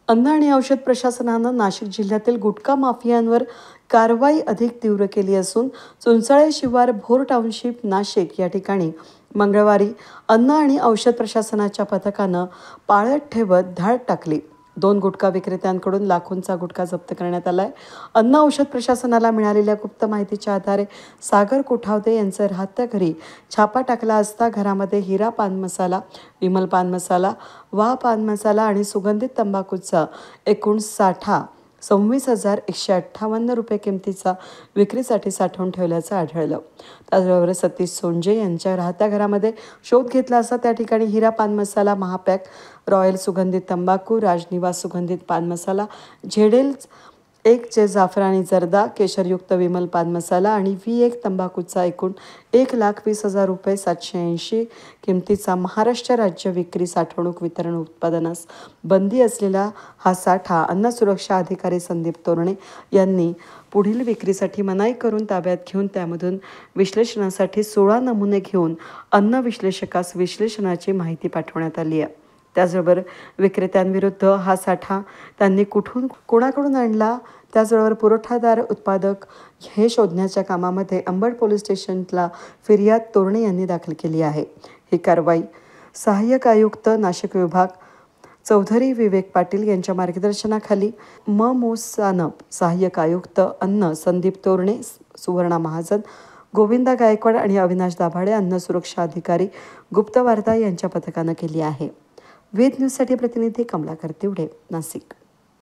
अन्न आणि औषध प्रशासनानं नाशिक जिल्ह्यातील गुटखा माफियांवर कारवाई अधिक तीव्र केली असून चुंचाळे शिवार भोर टाउनशिप नाशिक या ठिकाणी मंगळवारी अन्न आणि औषध प्रशासनाच्या पथकानं पाळत ठेवत धाड टाकली. 2 गुटखा विक्रेत्यांकडून लाखोंचा गुटखा जप्त करण्यात आलाय. अन्न औषध प्रशासनाला मिळालेल्या गुप्त माहितीच्या आधारे सागर कोठावदे यांचं राहत्या घरी छापा टाकला असता घरामध्ये हिरा पान मसाला, विमल पान मसाला, वाह पान मसाला आणि सुगंधित तंबाखूचा एकूण साठा 26,158 रुपये किमतीचा विक्रीसाठी साठवून ठेवल्याचं आढळलं. त्याचबरोबर सतीश सोंजे यांच्या राहत्या घरामध्ये शोध घेतला असता त्या ठिकाणी हिरा पान मसाला, महापॅक, रॉयल सुगंधित तंबाखू, राजनिवास सुगंधित पान मसाला, झेडेल 1 चे जाफरानी जर्दा, केशरयुक्त विमल पान मसाला आणि V1 तंबाखूचा एकूण 1,20,000 रुपये 780 किमतीचा महाराष्ट्र राज्य विक्री साठवणूक वितरण उत्पादनास बंदी असलेला हा साठा अन्न सुरक्षा अधिकारी संदीप तोरणे यांनी पुढील विक्रीसाठी मनाई करून ताब्यात घेऊन त्यामधून विश्लेषणासाठी 16 नमुने घेऊन अन्न विश्लेषकास विश्लेषणाची माहिती पाठवण्यात आली आहे. त्याचबरोबर विक्रेत्यांविरुद्ध हा साठा त्यांनी कुठून कोणाकडून आणला, त्याचबरोबर पुरवठादार उत्पादक हे शोधण्याच्या कामामध्ये अंबड पोलीस स्टेशनला फिर्याद तोरणे यांनी दाखल केली आहे. ही कारवाई सहाय्यक आयुक्त नाशिक विभाग चौधरी विवेक पाटील यांच्या मार्गदर्शनाखाली मोसानप, सहाय्यक आयुक्त अन्न संदीप तोरणे, सुवर्णा महाजन, गोविंदा गायकवाड आणि अविनाश दाभाडे अन्न सुरक्षा अधिकारी गुप्तवार्ता यांच्या पथकानं केली आहे. वेद न्यूजसाठी प्रतिनिधी कमलाकर तिवडे, नाशिक.